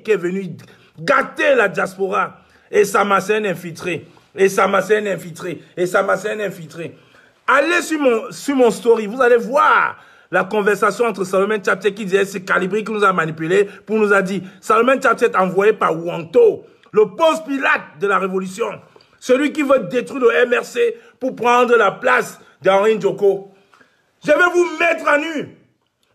qui est venu gâter la diaspora. Et ça m'a fait un infiltré. Et ça m'a fait un infiltré. Et ça m'a fait un infiltré. Allez sur mon story, vous allez voir la conversation entre Salomon Tchatchet qui disait c'est Calibri qui nous a manipulé pour nous a dit Salomon Tchatchet envoyé par Wanto, le Ponce Pilate de la révolution. Celui qui veut détruire le MRC pour prendre la place d'Henri Ndjoko. Je vais vous mettre à nu.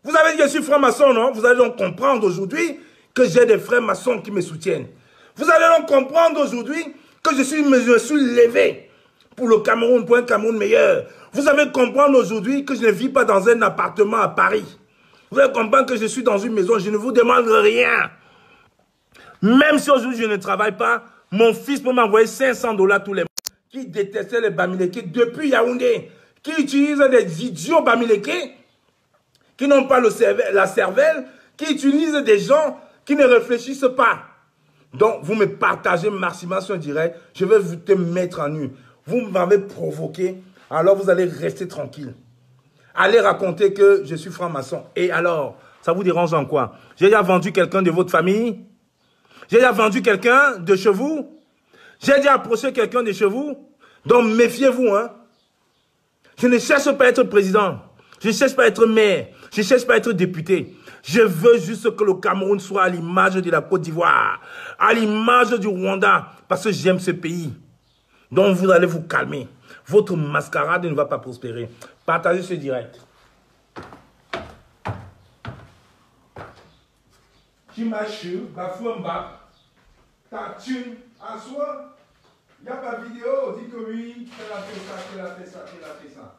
Vous avez dit que je suis franc-maçon, non? Vous allez donc comprendre aujourd'hui que j'ai des frères maçons qui me soutiennent. Vous allez donc comprendre aujourd'hui que je suis levé pour le Cameroun, pour un Cameroun meilleur. Vous allez comprendre aujourd'hui que je ne vis pas dans un appartement à Paris. Vous allez comprendre que je suis dans une maison, je ne vous demande rien. Même si aujourd'hui je ne travaille pas, mon fils peut m'envoyer 500 $ tous les mois, qui détestait les Bamileke depuis Yaoundé, qui utilisent des idiots Bamileke, qui n'ont pas la cervelle, qui utilisent des gens qui ne réfléchissent pas. Donc, vous me partagez Maximin sur direct, je vais vous te mettre en nu. Vous m'avez provoqué, alors vous allez rester tranquille. Allez raconter que je suis franc-maçon. Et alors, ça vous dérange en quoi? J'ai déjà vendu quelqu'un de votre famille? J'ai déjà vendu quelqu'un de chez vous? J'ai déjà approché quelqu'un de chez vous? Donc, méfiez-vous, hein. Je ne cherche pas à être président. Je ne cherche pas à être maire. Je ne cherche pas à être député. Je veux juste que le Cameroun soit à l'image de la Côte d'Ivoire, à l'image du Rwanda, parce que j'aime ce pays. Donc, vous allez vous calmer. Votre mascarade ne va pas prospérer. Partagez ce direct. Chimachu, Bafouamba, Tatune, Aswa, il n'y a pas de vidéo, on dit que oui, qu'elle a fait ça, qu'elle a fait ça, qu'elle a fait ça.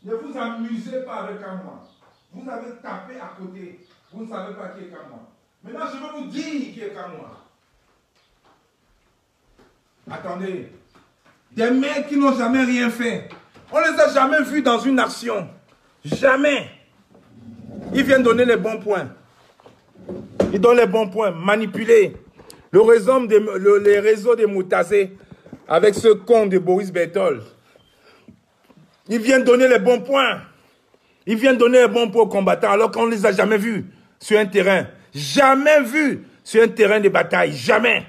Ne vous amusez pas avec moi. Vous avez tapé à côté. Vous ne savez pas qui est comme moi. Maintenant, je vais vous dire qui est comme moi. Attendez. Des mecs qui n'ont jamais rien fait. On ne les a jamais vus dans une action. Jamais. Ils viennent donner les bons points. Ils donnent les bons points. Manipuler. Les réseaux des Moutazé avec ce con de Boris Berthold. Ils viennent donner les bons points. Ils viennent donner les bons points aux combattants alors qu'on ne les a jamais vus sur un terrain. Jamais vus sur un terrain de bataille. Jamais.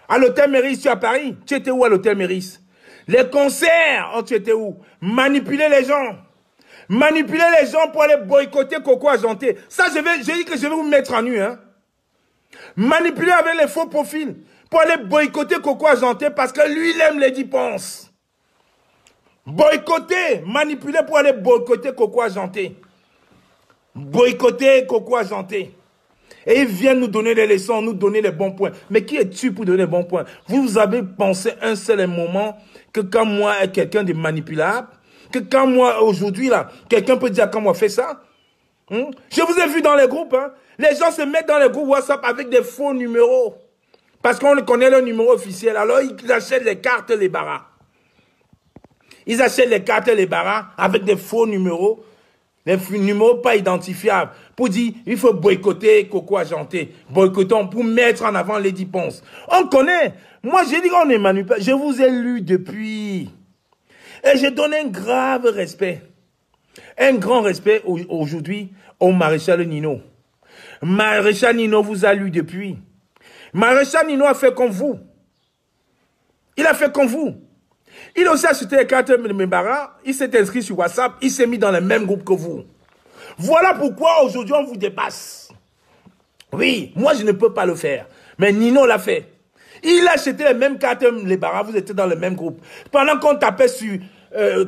À l'hôtel Méris, tu es à Paris. Tu étais où à l'hôtel Méris? Les concerts, oh, tu étais où? Manipuler les gens. Manipuler les gens pour aller boycotter Coco Argenté. Ça, j'ai dit que je vais vous mettre en nu. Hein. Manipuler avec les faux profils pour aller boycotter Coco Argenté parce que lui, il aime les dépenses. Boycotter, manipuler pour aller boycotter Coco Argenté. Boycotter Coco Argenté. Et ils viennent nous donner des leçons, nous donner les bons points. Mais qui es-tu pour donner les bons points? Vous avez pensé un seul moment que quand moi, quelqu'un de manipulable, que quand moi, aujourd'hui, là, quelqu'un peut dire quand moi fait ça? Je vous ai vu dans les groupes, hein? Les gens se mettent dans les groupes WhatsApp avec des faux numéros. Parce qu'on connaît le numéro officiel. Alors, ils achètent les cartes, les barras. Ils achètent les cartes et les barras avec des faux numéros, des numéros pas identifiables, pour dire il faut boycotter Coco Argenté, boycottons pour mettre en avant Lady Ponce. On connaît. Moi, j'ai dit qu'on est manipulé. Je vous ai lu depuis. Et je donne un grave respect. Un grand respect aujourd'hui au maréchal Nino. Maréchal Nino vous a lu depuis. Maréchal Nino a fait comme vous. Il a fait comme vous. Il a aussi acheté les cartes de Mbara, il s'est inscrit sur WhatsApp, il s'est mis dans le même groupe que vous. Voilà pourquoi aujourd'hui on vous dépasse. Oui, moi je ne peux pas le faire, mais Nino l'a fait. Il a acheté les mêmes cartes Mbara, vous étiez dans le même groupe. Pendant qu'on tapait sur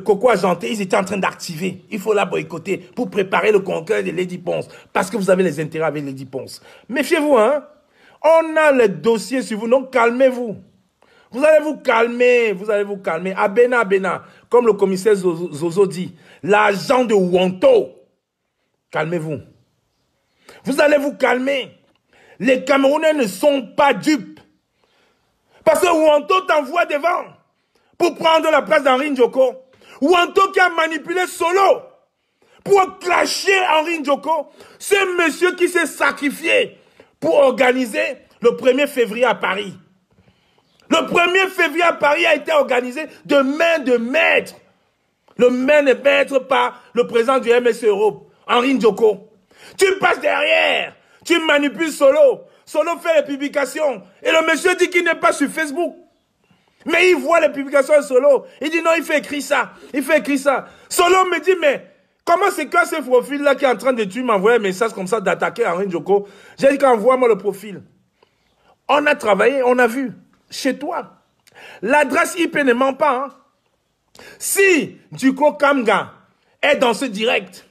Coco Argenté, ils étaient en train d'activer. Il faut la boycotter pour préparer le conquête de Lady Ponce, parce que vous avez les intérêts avec Lady Ponce. Méfiez-vous, hein. On a les dossiers sur vous, donc calmez-vous. Vous allez vous calmer, vous allez vous calmer. Abena, Abena, comme le commissaire Zozo dit, l'agent de Wanto. Calmez-vous. Vous allez vous calmer. Les Camerounais ne sont pas dupes. Parce que Wanto t'envoie devant pour prendre la place d'Henri Ndjoko. Wanto qui a manipulé Solo pour clasher Henri Ndjoko. C'est monsieur qui s'est sacrifié pour organiser le 1er février à Paris. Le 1er février à Paris a été organisé de main de maître. Le main de maître par le président du MS Europe, Henri Ndjoko. Tu passes derrière. Tu manipules Solo. Solo fait les publications. Et le monsieur dit qu'il n'est pas sur Facebook. Mais il voit les publications de Solo. Il dit non, il fait écrire ça. Il fait écrire ça. Solo me dit, mais comment c'est quoi ce profil-là qui est en train de tuer, m'envoyer un message comme ça d'attaquer Henri Ndjoko? J'ai dit qu'envoie-moi le profil. On a travaillé, on a vu. Chez toi. L'adresse IP ne ment pas. Hein? Si Ndjoko Kamga est dans ce direct,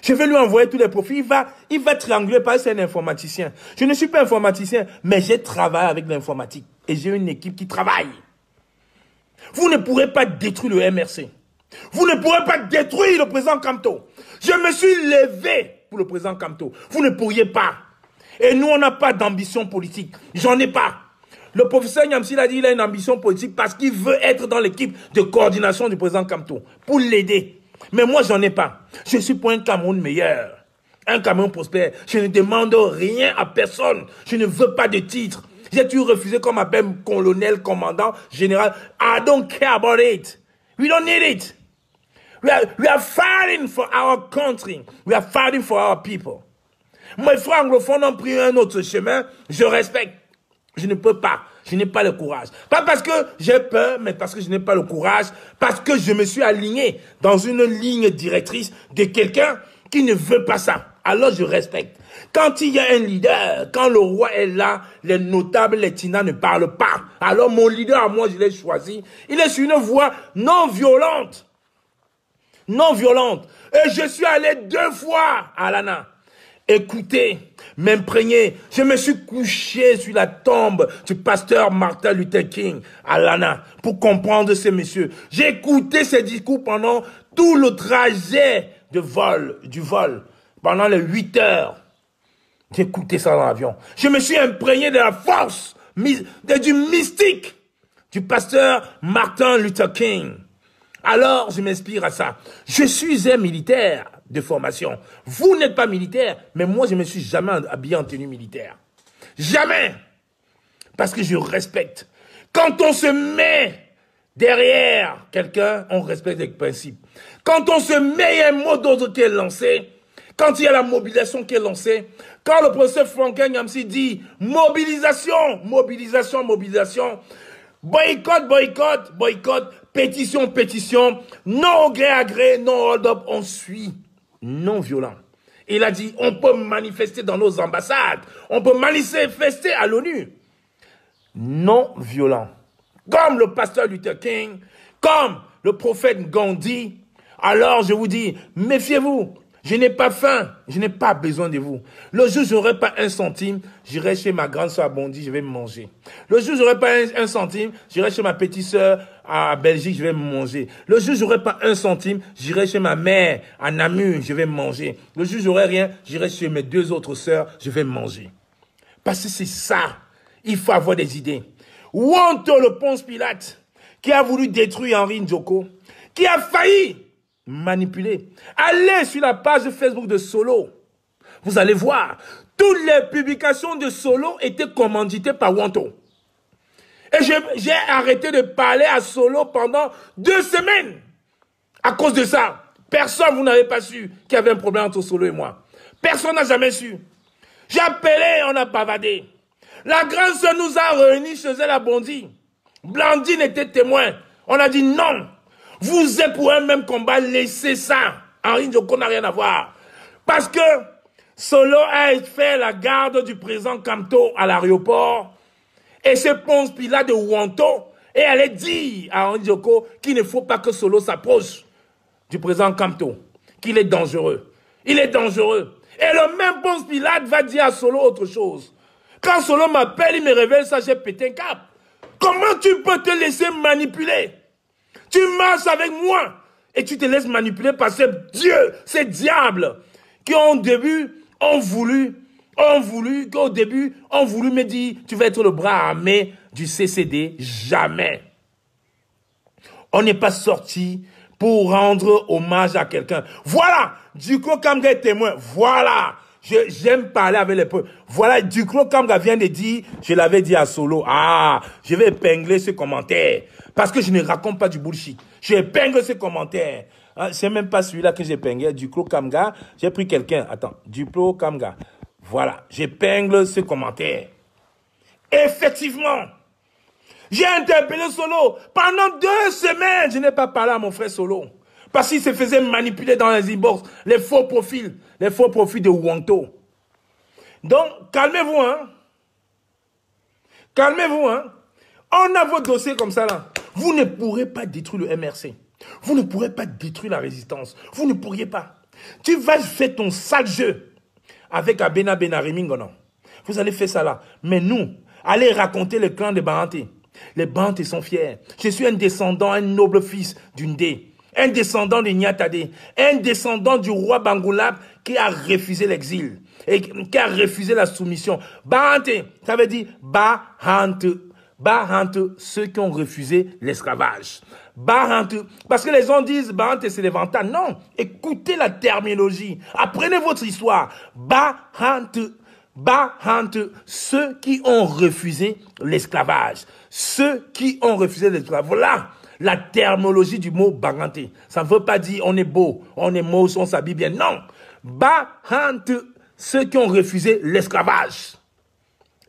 je vais lui envoyer tous les profils. Il va trianguler parce que c'est un informaticien. Je ne suis pas informaticien, mais j'ai travaillé avec l'informatique. Et j'ai une équipe qui travaille. Vous ne pourrez pas détruire le MRC. Vous ne pourrez pas détruire le président Kamto. Je me suis levé pour le président Kamto. Vous ne pourriez pas. Et nous, on n'a pas d'ambition politique. J'en ai pas. Le professeur Nyamsi l'a dit, il a une ambition politique parce qu'il veut être dans l'équipe de coordination du président Kamto pour l'aider. Mais moi, j'en ai pas. Je suis pour un Cameroun meilleur. Un Cameroun prospère. Je ne demande rien à personne. Je ne veux pas de titre. J'ai toujours refusé qu'on m'appelle colonel, commandant, général. I don't care about it. We don't need it. We are fighting for our country. We are fighting for our people. Mes frères anglophones ont pris un autre chemin. Je respecte. Je ne peux pas. Je n'ai pas le courage. Pas parce que j'ai peur, mais parce que je n'ai pas le courage. Parce que je me suis aligné dans une ligne directrice de quelqu'un qui ne veut pas ça. Alors je respecte. Quand il y a un leader, quand le roi est là, les notables, les tinas ne parlent pas. Alors mon leader, à moi, je l'ai choisi. Il est sur une voie non violente. Non violente. Et je suis allé 2 fois à Lana. Écoutez, m'imprégner. Je me suis couché sur la tombe du pasteur Martin Luther King à Lana pour comprendre ces messieurs. J'ai écouté ses discours pendant tout le trajet du vol, pendant les 8 heures. J'ai écouté ça dans l'avion. Je me suis imprégné de la force, du mystique du pasteur Martin Luther King. Alors, je m'inspire à ça. Je suis un militaire de formation. Vous n'êtes pas militaire, mais moi, je ne me suis jamais habillé en tenue militaire. Jamais. Parce que je respecte. Quand on se met derrière quelqu'un, on respecte les principes. Quand on se met, il y a un mot d'ordre qui est lancé. Quand il y a la mobilisation qui est lancée, quand le professeur Franklin Nyamsi dit mobilisation, mobilisation, mobilisation, boycott, boycott, boycott, pétition, pétition, non au gré à gré, non hold up, on suit, non violent. Il a dit, on peut manifester dans nos ambassades, on peut manifester à l'ONU, non violent. Comme le pasteur Luther King, comme le prophète Gandhi. Alors je vous dis, méfiez-vous. Je n'ai pas faim, je n'ai pas besoin de vous. Le jour où je n'aurai pas 1 centime, j'irai chez ma grande soeur Bondi, je vais me manger. Le jour où je n'aurai pas 1 centime, j'irai chez ma petite soeur à Belgique, je vais me manger. Le jour où je n'aurai pas 1 centime, j'irai chez ma mère à Namur, je vais me manger. Le jour où j'aurai rien, j'irai chez mes 2 autres sœurs, je vais me manger. Parce que c'est ça, il faut avoir des idées. Wonto le Ponce Pilate, qui a voulu détruire Henri Ndjoko, qui a failli manipuler. Allez sur la page Facebook de Solo. Vous allez voir. Toutes les publications de Solo étaient commanditées par Wonto. Et j'ai arrêté de parler à Solo pendant 2 semaines. À cause de ça. Personne, vous n'avez pas su qu'il y avait un problème entre Solo et moi. Personne n'a jamais su. J'ai appelé, on a bavardé. La grande sœur nous a réunis chez elle à Bondy. Blandine était témoin. On a dit non. Vous êtes pour un même combat, laissez ça. Henri Ndjoko n'a rien à voir. Parce que Solo a fait la garde du président Kamto à l'aéroport. Et c'est Ponce Pilate de Wonto. Et elle a dit à Henri Ndjoko qu'il ne faut pas que Solo s'approche du président Kamto. Qu'il est dangereux. Il est dangereux. Et le même Ponce Pilate va dire à Solo autre chose. Quand Solo m'appelle, il me révèle ça, j'ai pété un cap. Comment tu peux te laisser manipuler? Tu marches avec moi et tu te laisses manipuler par ces dieux, ces diables qui au début ont voulu me dire tu vas être le bras armé du CCD. Jamais. On n'est pas sorti pour rendre hommage à quelqu'un. Voilà, Duclos Kamga est témoin. Voilà. J'aime parler avec les peuples. Voilà, Duclos Kamga vient de dire, je l'avais dit à Solo, je vais épingler ce commentaire. Parce que je ne raconte pas du bullshit. Je épingle ce commentaire. Ah, c'est même pas celui-là que j'épinglais, Duclos Kamga. J'ai pris quelqu'un. Attends, Duclos Kamga. Voilà, j'épingle ce commentaire. Effectivement, j'ai interpellé Solo. Pendant 2 semaines, je n'ai pas parlé à mon frère Solo. Parce qu'il se faisait manipuler dans les inbox, les faux profils de Wanto. Donc, calmez-vous, hein. Calmez-vous, hein. On a vos dossiers comme ça, là. Vous ne pourrez pas détruire le MRC. Vous ne pourrez pas détruire la résistance. Vous ne pourriez pas. Tu vas faire ton sale jeu avec Abena Benarimingono. Vous allez faire ça là. Mais nous, allez raconter le clan de Baranté. Les Baranté sont fiers. Je suis un descendant, un noble fils d'Undé. Un descendant de Nyatade. Un descendant du roi Bangoulab qui a refusé l'exil. Et qui a refusé la soumission. Baranté, ça veut dire Bahante. Bahante, ceux qui ont refusé l'esclavage. Bahante, parce que les gens disent Bahante c'est les vantards. Non, écoutez la terminologie. Apprenez votre histoire. Bahante, Bahante, ceux qui ont refusé l'esclavage. Ceux qui ont refusé l'esclavage. Voilà la terminologie du mot Bahante. Ça ne veut pas dire on est beau, on est moche, on s'habille bien. Non. Bahante, ceux qui ont refusé l'esclavage.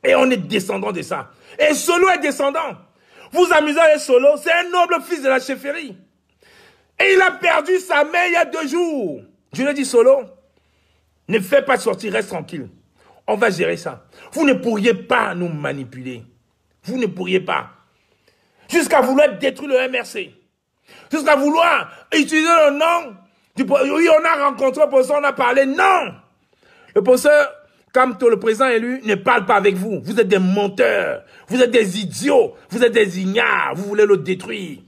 Et on est descendant de ça. Et Solo est descendant. Vous amusez avec Solo, c'est un noble fils de la chefferie. Et il a perdu sa mère il y a 2 jours. Je lui ai dit, Solo, ne fais pas sortir, reste tranquille. On va gérer ça. Vous ne pourriez pas nous manipuler. Vous ne pourriez pas. Jusqu'à vouloir détruire le MRC. Jusqu'à vouloir utiliser le nom. Oui, on a rencontré le professeur, on a parlé. Non. Le professeur Kamto, le président élu, ne parle pas avec vous. Vous êtes des menteurs. Vous êtes des idiots. Vous êtes des ignares. Vous voulez le détruire.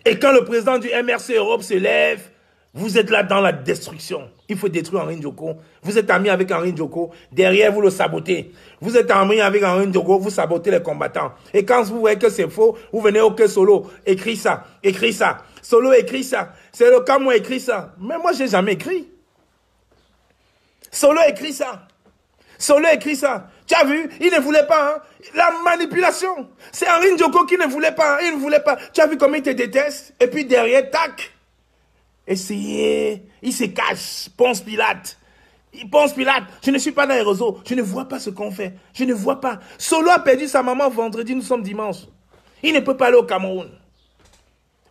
Et quand le président du MRC Europe se lève, vous êtes là dans la destruction. Il faut détruire Henri Ndjoko. Vous êtes ami avec Henri Ndjoko. Derrière, vous le sabotez. Vous êtes ami avec Henri Ndjoko. Vous sabotez les combattants. Et quand vous voyez que c'est faux, vous venez au Solo. Écris ça. Écris ça. Solo écrit ça. C'est le cas, moi écrit ça. Mais moi, j'ai jamais écrit. Solo écrit ça. Solo écrit ça. Tu as vu? Il ne voulait pas. Hein? La manipulation. C'est Henri Ndjoko qui ne voulait pas. Hein? Il ne voulait pas. Tu as vu comment il te déteste? Et puis derrière, tac. Essayez. Il se cache. Ponce Pilate. Il pense Pilate. Je ne suis pas dans les réseaux. Je ne vois pas ce qu'on fait. Je ne vois pas. Solo a perdu sa maman vendredi. Nous sommes dimanche. Il ne peut pas aller au Cameroun.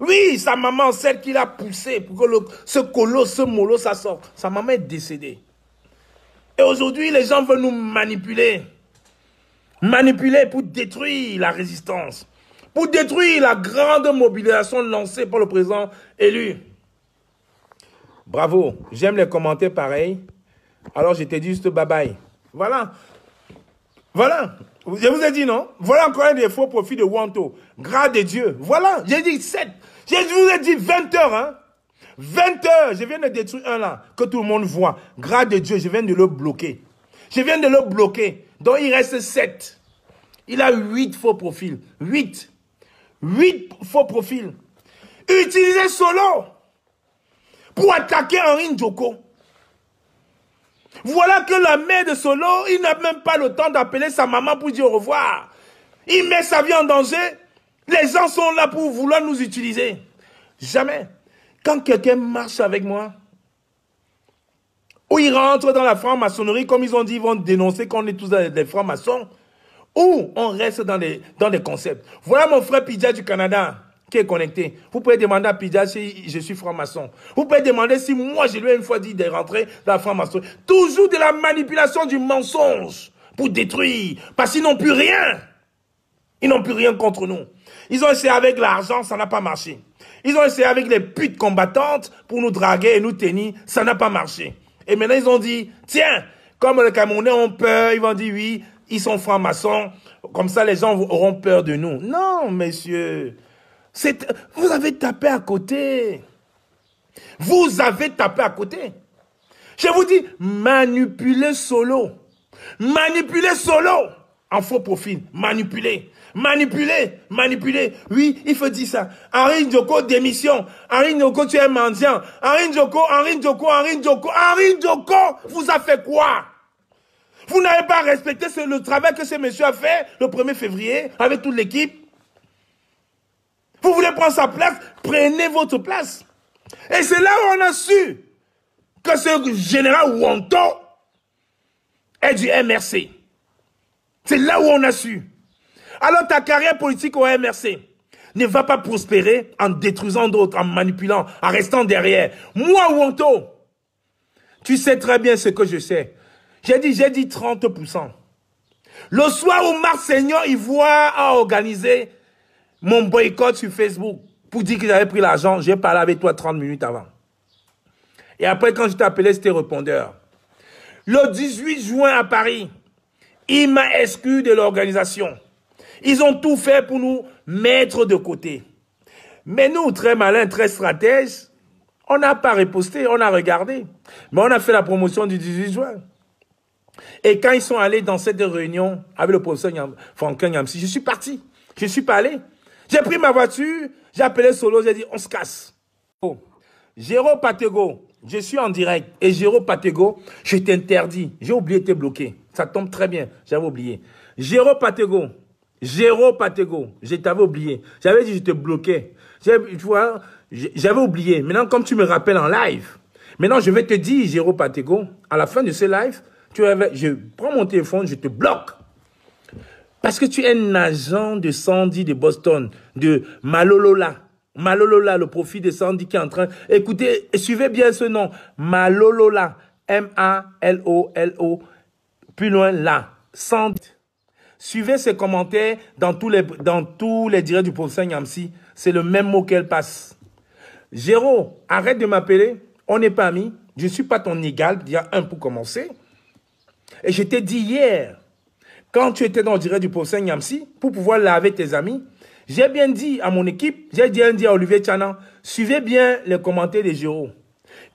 Oui, sa maman, celle qui l'a poussé pour que ce colosse, ce mollo, ça sorte. Sa maman est décédée. Et aujourd'hui, les gens veulent nous manipuler. Manipuler pour détruire la résistance. Pour détruire la grande mobilisation lancée par le président élu. Bravo. J'aime les commentaires pareils. Alors, je t'ai dit juste bye bye. Voilà. Voilà. Je vous ai dit non. Voilà encore un des faux profits de Wanto. Grâce de Dieu. Voilà. J'ai dit 7. Je vous ai dit 20 heures. Hein. 20 heures, je viens de détruire un là, que tout le monde voit. Grâce de Dieu, je viens de le bloquer. Je viens de le bloquer. Donc il reste 7. Il a 8 faux profils. 8. 8 faux profils. Utilisez Solo pour attaquer Henri Ndjoko. Voilà que la mère de Solo, il n'a même pas le temps d'appeler sa maman pour dire au revoir. Il met sa vie en danger. Les gens sont là pour vouloir nous utiliser. Jamais. Quand quelqu'un marche avec moi, ou ils rentrent dans la franc-maçonnerie, comme ils ont dit, ils vont dénoncer qu'on est tous des francs-maçons, ou on reste dans des concepts. Voilà mon frère Pidja du Canada qui est connecté. Vous pouvez demander à Pidja si je suis franc-maçon. Vous pouvez demander si moi, je lui ai une fois dit de rentrer dans la franc-maçonnerie. Toujours de la manipulation du mensonge pour détruire, parce qu'ils n'ont plus rien. Ils n'ont plus rien contre nous. Ils ont essayé avec l'argent, ça n'a pas marché. Ils ont essayé avec les putes combattantes pour nous draguer et nous tenir, ça n'a pas marché. Et maintenant, ils ont dit, tiens, comme les Camerounais ont peur, ils vont dire oui, ils sont francs-maçons, comme ça les gens auront peur de nous. Non, messieurs, vous avez tapé à côté. Vous avez tapé à côté. Je vous dis, manipulez Solo. Manipulez Solo en faux profil. Manipulez. Manipuler, manipuler. Oui, il faut dire ça. Henri Ndjoko, démission. Henri Ndjoko, tu es mendiant. Henri Ndjoko, Henri Ndjoko, Henri Ndjoko. Henri Ndjoko vous a fait quoi? Vous n'avez pas respecté le travail que ce monsieur a fait le 1er février avec toute l'équipe. Vous voulez prendre sa place? Prenez votre place. Et c'est là où on a su que ce général Wonto est du MRC. C'est là où on a su. Alors ta carrière politique au MRC ne va pas prospérer en détruisant d'autres, en manipulant, en restant derrière. Moi, Wonto, tu sais très bien ce que je sais. J'ai dit 30%. Le soir où Marc Seigneur Ivoire a organisé mon boycott sur Facebook pour dire que j'avais pris l'argent, j'ai parlé avec toi 30 minutes avant. Et après, quand je t'ai appelé, c'était répondeur. Le 18 juin à Paris, il m'a exclu de l'organisation. Ils ont tout fait pour nous mettre de côté. Mais nous, très malins, très stratèges, on n'a pas riposté, on a regardé. Mais on a fait la promotion du 18 juin. Et quand ils sont allés dans cette réunion avec le professeur Franklin Nyamsi, je suis parti. Je ne suis pas allé. J'ai pris ma voiture, j'ai appelé Solo, j'ai dit on se casse. Oh. Géraud Patego, je suis en direct. Et Géraud Patego, je t'interdis. J'ai oublié de te bloquer. Ça tombe très bien, j'avais oublié. Géraud Patego, je t'avais oublié. J'avais dit je te bloquais. J'avais oublié. Maintenant, comme tu me rappelles en live, maintenant je vais te dire, Géraud Patego, à la fin de ce live, je prends mon téléphone, je te bloque. Parce que tu es un agent de Sandy de Boston, de Malolola. Malolola, le profil de Sandy qui est en train... Écoutez, suivez bien ce nom. Malolola. M-A-L-O-L-O. Plus loin, là. Sandy. Suivez ses commentaires dans tous les directs du professeur Nyamsi. C'est le même mot qu'elle passe. Géraud, arrête de m'appeler. On n'est pas amis. Je ne suis pas ton égal. Il y a un pour commencer. Et je t'ai dit hier, quand tu étais dans le direct du professeur Nyamsi, pour pouvoir laver tes amis, j'ai bien dit à mon équipe, j'ai bien dit à Olivier Tchanan, suivez bien les commentaires de Géraud.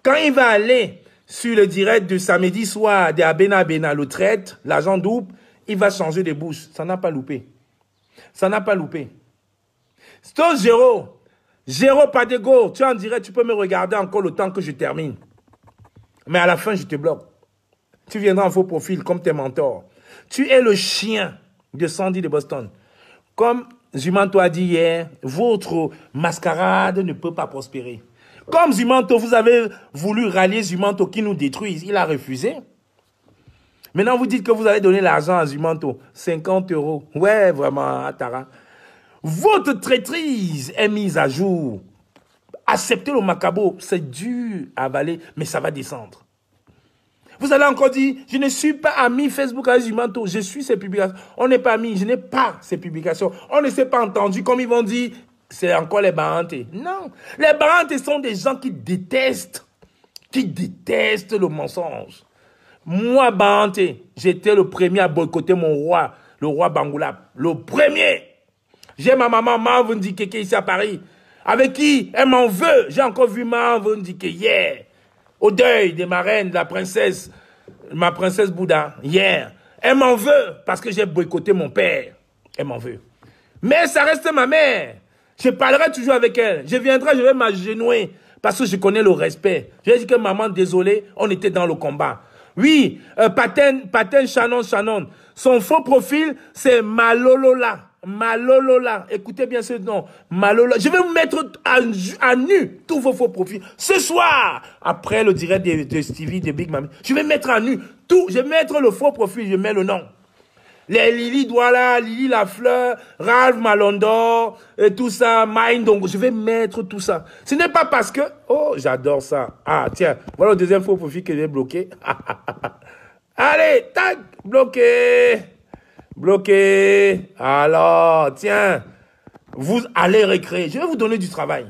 Quand il va aller sur le direct de samedi soir de Abena Abena, le traite, l'agent double, il va changer de bouche. Ça n'a pas loupé. Ça n'a pas loupé. Stop Géraud. Géraud Patego, tu es en direct, tu peux me regarder encore le temps que je termine. Mais à la fin, je te bloque. Tu viendras en faux profil comme tes mentors. Tu es le chien de Sandy de Boston. Comme Zumanto a dit hier, votre mascarade ne peut pas prospérer. Comme Zumanto, vous avez voulu rallier Zumanto qui nous détruise. Il a refusé. Maintenant, vous dites que vous allez donner l'argent à Zumanto. 50 €. Ouais, vraiment, Tara. Votre traîtrise est mise à jour. Acceptez le macabo. C'est dur à avaler, mais ça va descendre. Vous allez encore dire, je ne suis pas ami Facebook avec Zumanto, je suis ses publications. On n'est pas amis, je n'ai pas ses publications. On ne s'est pas entendu, comme ils vont dire, c'est encore les barantés. Non, les barantés sont des gens qui détestent le mensonge. Moi, baranté, j'étais le premier à boycotter mon roi, le roi Bangoulap. Le premier. J'ai ma maman Marvin Dikeke ici à Paris, avec qui elle m'en veut. J'ai encore vu Marvin Dikeke hier. Au deuil de ma reine, la princesse, ma princesse Bouddha, hier. Elle m'en veut parce que j'ai boycotté mon père. Elle m'en veut. Mais ça reste ma mère. Je parlerai toujours avec elle. Je viendrai, je vais m'agenouiller parce que je connais le respect. Je vais dire que maman, désolé, on était dans le combat. Oui, Paten Shannon. Son faux profil, c'est Malolola. Malolola, écoutez bien ce nom, Malolola. Je vais vous mettre à nu tous vos faux profils. Ce soir, après le direct de Stevie, de Big Mami, je vais mettre à nu tout. Je vais mettre le faux profil, je mets le nom. Les Lily Douala, Lily Lafleur, Ralph Malondor, et tout ça, Mine, donc je vais mettre tout ça. Ce n'est pas parce que, oh, j'adore ça. Ah, tiens, voilà le deuxième faux profil que j'ai bloqué. Allez, tac, bloqué. Bloqué. Alors, tiens, vous allez récréer. Je vais vous donner du travail.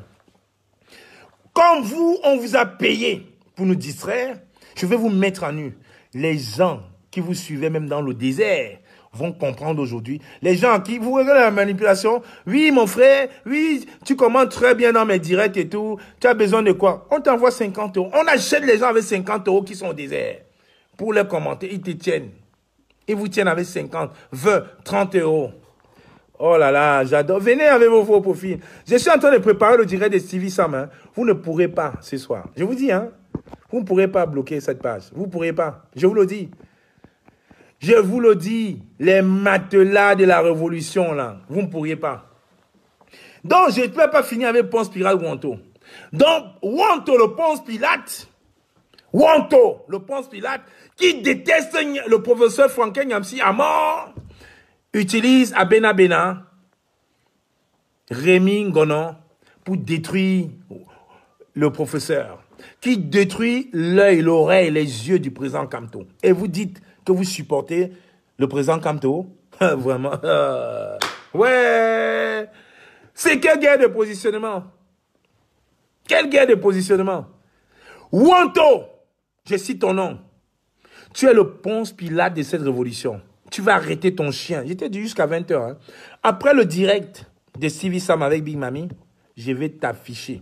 Comme vous, on vous a payé pour nous distraire, je vais vous mettre à nu. Les gens qui vous suivaient même dans le désert vont comprendre aujourd'hui. Les gens qui vous regardez la manipulation, oui, mon frère, oui, tu commentes très bien dans mes directs et tout. Tu as besoin de quoi? On t'envoie 50 €. On achète les gens avec 50 € qui sont au désert. Pour les commenter, ils te tiennent. Ils vous tiennent avec 50, 20, 30 €. Oh là là, j'adore. Venez avec vos faux profils. Je suis en train de préparer le direct de Stevie Sam. Hein. Vous ne pourrez pas ce soir. Je vous dis, hein. Vous ne pourrez pas bloquer cette page. Vous ne pourrez pas. Je vous le dis. Je vous le dis. Les matelas de la révolution, là. Vous ne pourriez pas. Donc, je ne peux pas finir avec Ponce Pirate Wonto. Donc, Wanto, le Ponce Pilate, Wanto, le Ponce Pilate, qui déteste le professeur Franklin Nyamsi à mort, utilise Abena Bena, Rémi Ngonon, pour détruire le professeur, qui détruit l'œil, l'oreille, les yeux du président Kamto. Et vous dites que vous supportez le président Kamto? Vraiment. Ouais. C'est quelle guerre de positionnement? Quelle guerre de positionnement? Wanto, je cite ton nom. Tu es le Ponce Pilate de cette révolution. Tu vas arrêter ton chien. J'étais dit jusqu'à 20 h. Hein. Après le direct de Stevie Sam avec Big Mami, je vais t'afficher.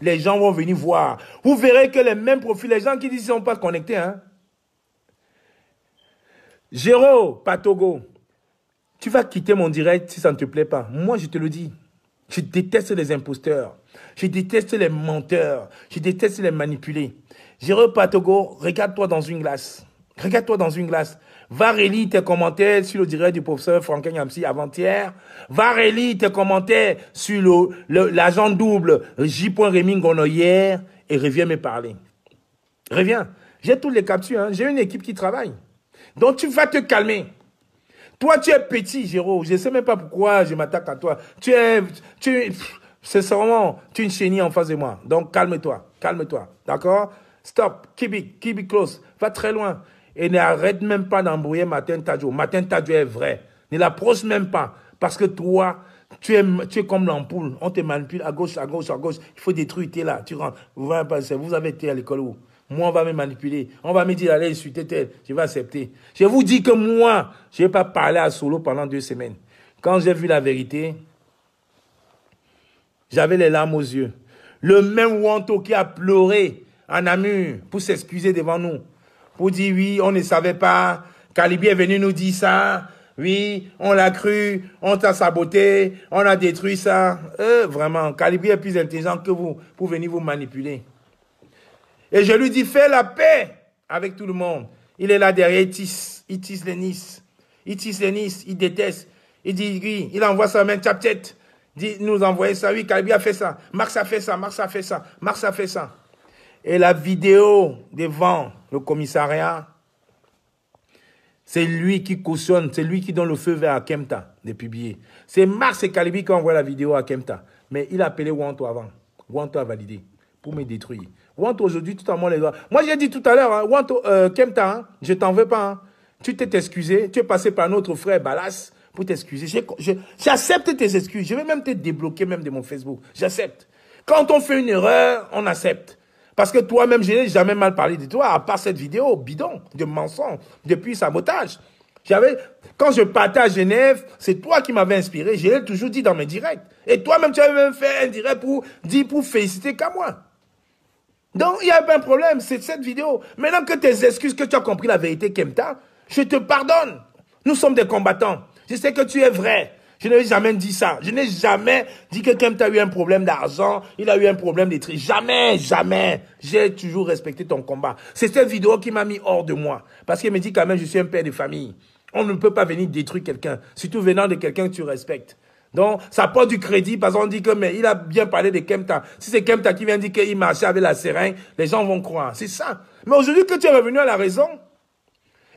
Les gens vont venir voir. Vous verrez que les mêmes profils, les gens qui disent qu'ils ne sont pas connectés. Hein. Géro, Patogo, tu vas quitter mon direct si ça ne te plaît pas. Moi, je te le dis. Je déteste les imposteurs. Je déteste les menteurs. Je déteste les manipulés. Géro, Patogo, regarde-toi dans une glace. Regarde-toi dans une glace. Va relire tes commentaires sur le direct du professeur Franklin Nyamsi avant-hier. Va relire tes commentaires sur l'agent double J. Rémi Ngonon hier et reviens me parler. Reviens. J'ai toutes les captures. Hein. J'ai une équipe qui travaille. Donc tu vas te calmer. Toi, tu es petit, Géraud. Je ne sais même pas pourquoi je m'attaque à toi. C'est vraiment, tu es une chenille en face de moi. Donc calme-toi. Calme-toi. D'accord? Stop. Keep it close. Va très loin. Et n'arrête même pas d'embrouiller Martin Tadjo. Martin Tadjo est vrai. Ne l'approche même pas. Parce que toi, tu es comme l'ampoule. On te manipule à gauche, à gauche, à gauche. Il faut détruire, tu es là. Tu rentres. Vous avez été à l'école où? Moi, on va me manipuler. On va me dire, allez, insulter tel. Je vais accepter. Je vous dis que moi, je n'ai pas parlé à Solo pendant 2 semaines. Quand j'ai vu la vérité, j'avais les larmes aux yeux. Le même Wanto qui a pleuré en Namur pour s'excuser devant nous. Pour dire, oui, on ne savait pas. Kalibi est venu nous dire ça. Oui, on l'a cru. On t'a saboté. On a détruit ça. Vraiment, Kalibi est plus intelligent que vous pour venir vous manipuler. Et je lui dis, fais la paix avec tout le monde. Il est là derrière, il tisse les Nice. Il tisse les Nice, il déteste. Il dit, oui, il envoie sa main tête. Il dit, nous envoyer ça, oui, Kalibi a fait ça. Marx a fait ça, Marx a fait ça, Marx a fait ça. Et la vidéo devant le commissariat, c'est lui qui cautionne, c'est lui qui donne le feu vert à Kemta de publier. C'est Marx et Kalibi qui envoient la vidéo à Kemta. Mais il a appelé Wanto avant. Wanto a validé pour me détruire. Wanto aujourd'hui, tout à moi les doigts. Moi, j'ai dit tout à l'heure, hein, Wanto, Kemta, hein, je t'en veux pas. Hein. Tu t'es excusé, tu es passé par notre frère Balas pour t'excuser. J'accepte tes excuses. Je vais même te débloquer même de mon Facebook. J'accepte. Quand on fait une erreur, on accepte. Parce que toi-même, je n'ai jamais mal parlé de toi, à part cette vidéo bidon, de mensonge, depuis sabotage. Quand je partais à Genève, c'est toi qui m'avais inspiré. Je l'ai toujours dit dans mes directs. Et toi-même, tu avais même fait un direct pour féliciter qu'à moi. Donc, il n'y a pas un problème, c'est cette vidéo. Maintenant que tes excuses, que tu as compris la vérité, Kemta, je te pardonne. Nous sommes des combattants. Je sais que tu es vrai. Je n'ai jamais dit ça. Je n'ai jamais dit que Kemta a eu un problème d'argent, il a eu un problème de tri. Jamais, jamais. J'ai toujours respecté ton combat. C'est cette vidéo qui m'a mis hors de moi. Parce qu'il me dit quand même, je suis un père de famille. On ne peut pas venir détruire quelqu'un, surtout venant de quelqu'un que tu respectes. Donc, ça porte du crédit parce qu'on dit que, mais il a bien parlé de Kemta. Si c'est Kemta qui vient dire qu'il marchait avec la seringue, les gens vont croire. C'est ça. Mais aujourd'hui que tu es revenu à la raison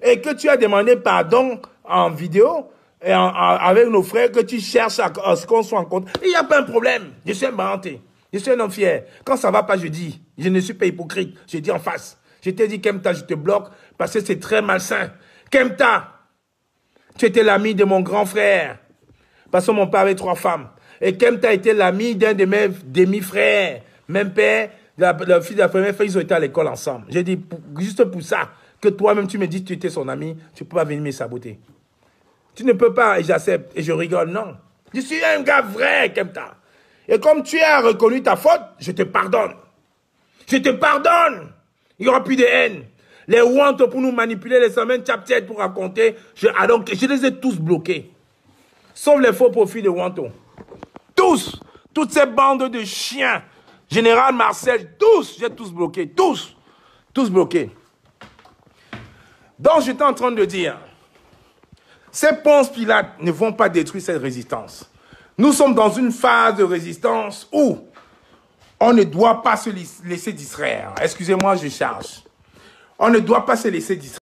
et que tu as demandé pardon en vidéo et avec nos frères, que tu cherches à ce qu'on soit en compte, il n'y a pas un problème. Je suis un baranté. Je suis un homme fier. Quand ça ne va pas, je dis. Je ne suis pas hypocrite. Je dis en face. Je t'ai dit, Kemta, je te bloque parce que c'est très malsain. Kemta, tu étais l'ami de mon grand frère. Parce que mon père avait 3 femmes. Et Kemta était l'ami d'un de mes demi-frères. Même père, la fille de la première fois, ils ont été à l'école ensemble. J'ai dit, juste pour ça, que toi-même tu me dis que tu étais son ami, tu ne peux pas venir me saboter. Tu ne peux pas, et j'accepte, et je rigole, non. Je suis un gars vrai, Kemta. Et comme tu as reconnu ta faute, je te pardonne. Je te pardonne. Il n'y aura plus de haine. Les Wanto pour nous manipuler, les semaines tchap-tchap pour raconter, je les ai tous bloqués. Sauf les faux profils de Wanto. Tous. Toutes ces bandes de chiens. Général Marcel, tous. J'ai tous bloqués. Tous. Tous bloqués. Donc, j'étais en train de dire, ces Ponce Pilate ne vont pas détruire cette résistance. Nous sommes dans une phase de résistance où On ne doit pas se laisser distraire. Excusez-moi, je charge. On ne doit pas se laisser distraire.